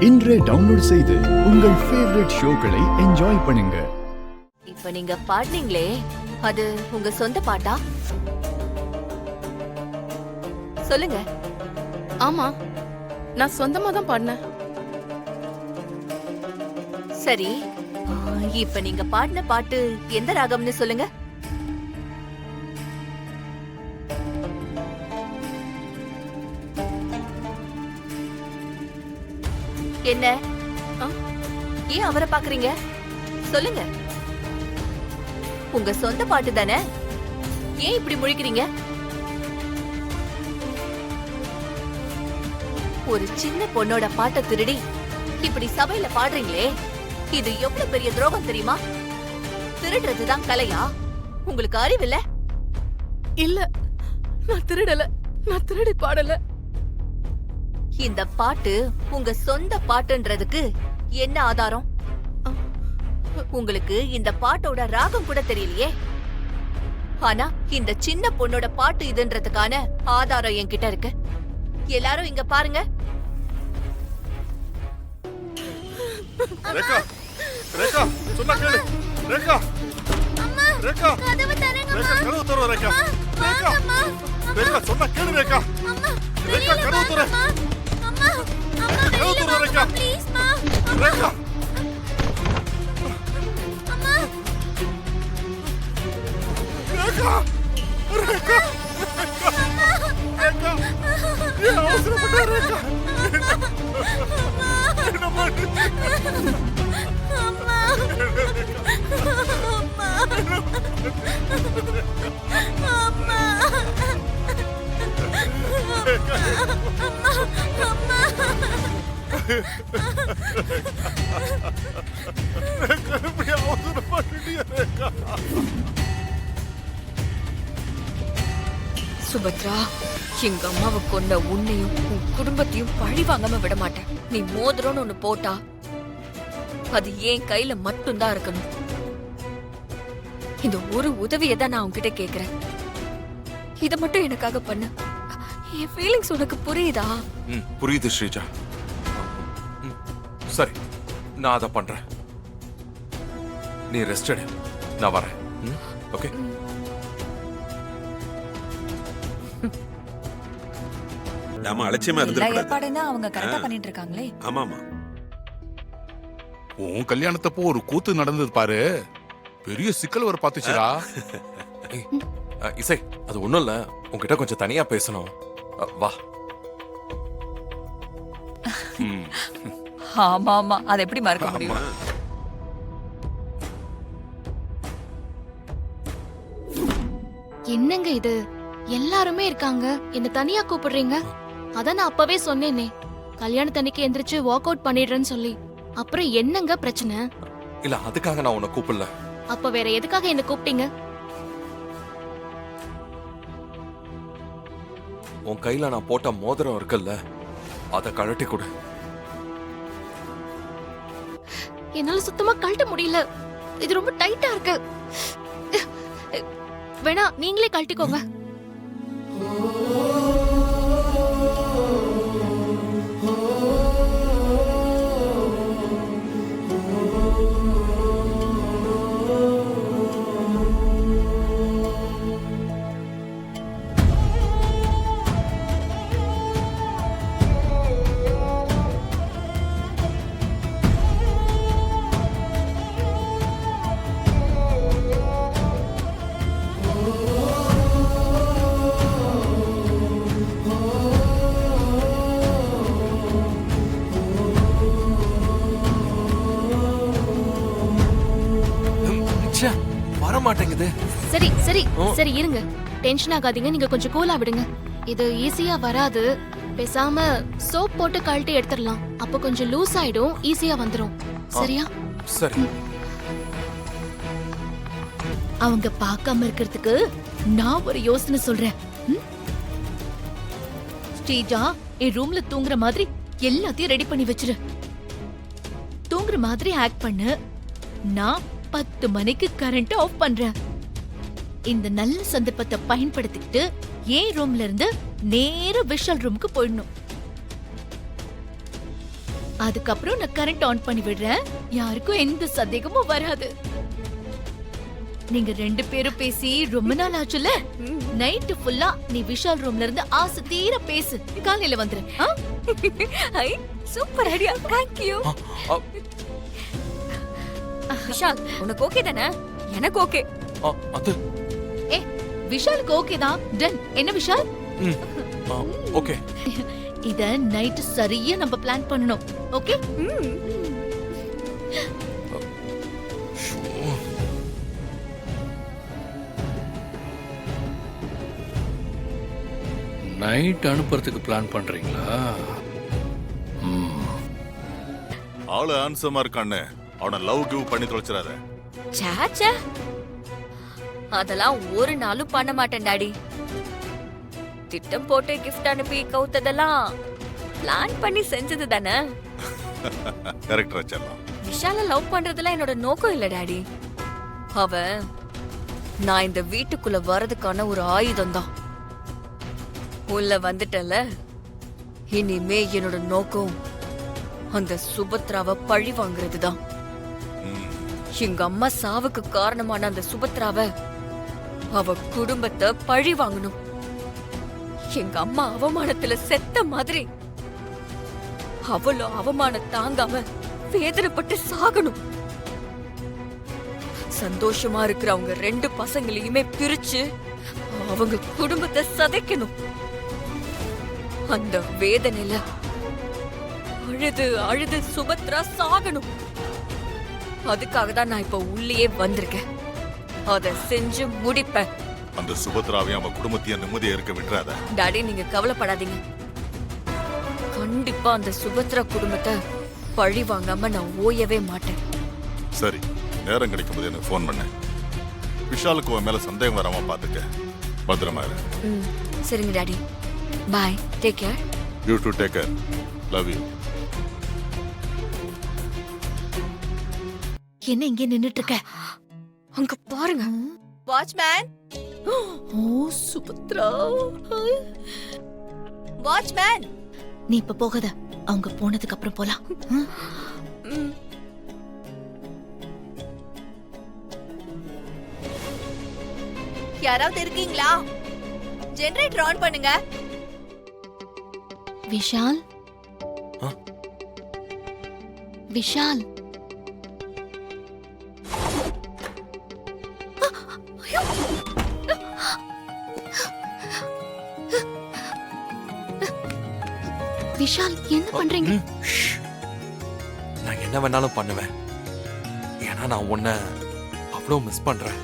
இன்றே டவுன்லோட் செய்து உங்கள் ஃபேவரட் ஷோக்களை என்ஜாய் பண்ணுங்க. இப்ப நீங்க பாடுனீங்களே, அது உங்க சொந்த பாட்டா? சொல்லுங்க. ஆமா, நான் சொந்தமா தான் பாடினேன். சரி, இப்ப நீங்க பாடின பாட்டு எந்த ராகம்னு சொல்லுங்க. என்ன? ஏன் அவரை பாக்குறீங்க? சொல்லுங்க. உங்க சொந்த பாட்டு தானே, ஏன் இப்படி முழிக்கிறீங்க? ஒரு சின்ன பொண்ணோட பாட்டை திருடி இப்படி சபையில பாடுறீங்களே, இது எவ்வளவு பெரிய துரோகம் தெரியுமா? திருடுறதுதான் கலையா? உங்களுக்கு அறிவில்ல? இல்ல, நான் திருடல, நான் திருடி பாடல. இந்த பாட்டு உங்க சொந்த பாட்டுன்றதுக்கு என்ன ஆதாரம்? உங்களுக்கு இந்த பாட்டோட ராகம் கூட தெரியலையே. ஆனா இந்த சின்ன பொண்ணோட பாட்டு இதுன்றதுக்கான ஆதாரம் என்கிட்ட இருக்கு. எல்லாரும் இங்க பாருங்க. ரேகா, ரேகா, சொன்னா கேளு. ரேகா, அம்மா, ரேகா, கதவு தரங்க. ரேகா, கதவு தர. ரேகா, ரேகா, ரேகா, சொன்னா கேளு. ரேகா, அம்மா, ரேகா, கதவு தர. அம்மா, அம்மா, கதவு தர. ரேகா, ப்ளீஸ் மா. ரேகா, அம்மா, ரேகா, ரேகா, ரேகா, ஏன் அவசரப்பட்ட? ரேகா, என்ன பண்ணு? அம்மா, அம்மா, அம்மா, இப்படி அவசரப்பட்டுட்டியா? ரேகா, சுபத்ரா, எங்க அம்மாவை கொண்ட உன்னையும் உன் குடும்பத்தையும் பழி வாங்காம விட மாட்டேன். நீ மோதிரம்னு ஒண்ணு போட்டா அது என் கையில மட்டும்தான் இருக்கணும். இந்த ஒரு உதவியை தான் நான் உன்கிட்ட கேக்குறேன். இத மட்டும் எனக்காக பண்ணு. என் ஃபீலிங்ஸ் உனக்கு புரியுதா? புரியுது ஸ்ரீஜா. சரி, நான் அதை பண்றேன். நீ ரெஸ்ட் எடு, நான் வரேன். ஓகே? நாம அலட்சியமா இருந்திருக்கக்கூடாது. ஏற்பாடுனா அவங்க கரெக்டா பண்ணிட்டு இருக்காங்களே. ஆமாமா. உன் கல்யாணத்தப்போ ஒரு கூத்து நடந்தது பாரு, பெரிய சிக்கல் வர பாத்துச்சுடா. இசை, அது ஒண்ணும் இல்ல, உன்கிட்ட கொஞ்சம் தனியா பேசணும். வா. ஆமா ஆமா, அதை எப்படி மறக்க முடியும்? என்னங்க இது, எல்லாருமே இருக்காங்க, என்ன தனியா கூப்பிடுறீங்க? அதான் நான் அப்பவே சொன்னேனே, கல்யாணத்தன்னைக்கு எந்திரிச்சு வாக் அவுட் பண்ணிடுறேன்னு சொல்லி. அப்புறம் என்னங்க பிரச்சனை? இல்ல, அதுக்காக நான் உன்னை கூப்பிடல. அப்ப வேற எதுக்காக என்ன கூப்பிட்டீங்க? உன் கையில நான் போட்ட மோதிரம் இருக்குல்ல, அத கழட்டி கொடு. என்னால சுத்தமா கழட்ட முடியல, இது ரொம்ப டைட்டா இருக்கு. வேணா நீங்களே கழட்டிக்கோங்க. வர மாட்டேங்குது. சரி சரி சரி, இருங்க, டென்ஷன் ஆகாதீங்க. நீங்க கொஞ்சம் கூலா விடுங்க. இது ஈஸியா வராது. பேசாம சோப் போட்டு கழட்டி எடுத்துடலாம். அப்ப கொஞ்சம் லூஸ் ஆயிடும், ஈஸியா வந்துரும். சரியா? சரி. அவங்க பார்க்காம இருக்கிறதுக்கு நான் ஒரு யோசனை சொல்றேன். ஸ்ரீஜா, என் ரூம்ல தூங்குற மாதிரி எல்லாத்தையும் ரெடி பண்ணி வச்சிரு. தூங்குற மாதிரி ஆக்ட் பண்ணு. நான் 10 மணிக்கு கரண்ட் ஆஃப் பண்றேன். இந்த நல்ல சந்தர்ப்பத்தை பயன்படுத்திக்கிட்டு ஏன் ரூம்ல இருந்து நேர விஷால் ரூமுக்கு போயிடணும். அதுக்கப்புறம் நான் கரண்ட் ஆன் பண்ணி விடுறேன். யாருக்கும் எந்த சந்தேகமும் வராது. நீங்க 2 பேரும் பேசி ரொம்ப நாள் ஆச்சுல. நைட் ஃபுல்லா நீ விஷால் ரூம்ல இருந்து ஆசை தீர பேசு. காலையில வந்துரு. ஆ? ஐ super idea. Thank you. Vishal உனக்கு ஓகே தானே? எனக்கு ஓகே. அது ஏ விஷாலுக்கு ஓகே தான். டன். என்ன விஷால்? ஓகே. இத நைட் சரியா நம்ம பிளான் பண்ணனும். ஓகே? நைட் அனுப்புறதுக்கு பிளான் பண்றீங்களா? ஆளு ஆன்சமா இருக்கான்னு அவனை லவ் கிவ் பண்ணி தொலைச்சிடாத. சாச்சா அதெல்லாம் ஒரு நாளும் பண்ண மாட்டேன் டாடி. திட்டம் போட்டு கிஃப்ட் அனுப்பி கவுத்ததெல்லாம் பிளான் பண்ணி செஞ்சது தானே. கரெக்ட் ரச்சல்லாம். விஷால லவ் பண்றதுல என்னோட நோக்கம் இல்ல டாடி. அவன் நான் இந்த வீட்டுக்குள்ள வரதுக்கான ஒரு ஆயுதம் தான். உள்ள வந்துட்டல, இனிமே என்னோட நோக்கம் அந்த சுபத்ராவை பழி வாங்குறதுதான். எங்க அம்மா சாவுக்கு காரணமான அந்த சுபத்ராவை, அவ குடும்பத்தை பழி வாங்கணும். எங்க அம்மா அவமானத்துல செத்த மாதிரி அவளும் அவமானம் தாங்காம வேதனைப்பட்டு சாகணும். சந்தோஷமா இருக்கிற அவங்க 2 பசங்களையுமே பிரிச்சு அவங்க குடும்பத்தை சதைக்கணும். அந்த வேதனையில அழுது அழுது சுபத்ரா சாகணும். அதுக்காக தான் நான் இப்ப உள்ளே வந்திருக்கேன். அத செஞ்சு முடிப்பேன். அந்த சுபத்ராவையும் அவன் குடும்பத்தையும் நிம்மதியா இருக்க விட்டுறாத. டாடி நீங்க கவலைப்படாதீங்க. கண்டிப்பா அந்த சுபத்ரா குடும்பத்தை பழி வாங்காம நான் ஓயவே மாட்டேன். சரி, நேரம் கிடைக்கும் போது எனக்கு ஃபோன் பண்ண. விஷாலுக்கு உன் மேல சந்தேகம் வராம பாத்துக்க. பத்திரமா இரு. சரிங்க daddy. Bye. Take care. You to take care. Love you. என்ன இங்க நின்னுட்டு இருக்க? அங்க பாருங்க. வாட்ச்மேன், ஓ சுபத்ரா. வாட்ச்மேன். நீ இப்ப போகாத. அவங்க போனதுக்கு அப்புறம் போலாம். யாராவது இருக்கீங்களா? ஜெனரேட்டர் ஆன் பண்ணுங்க. விஷால் விஷால் விஷால் என்ன பண்றீங்க? நான் என்ன வேணாலும் பண்ணுவேன். ஏன்னா நான் உன்னை அவ்வளோ மிஸ் பண்றேன்.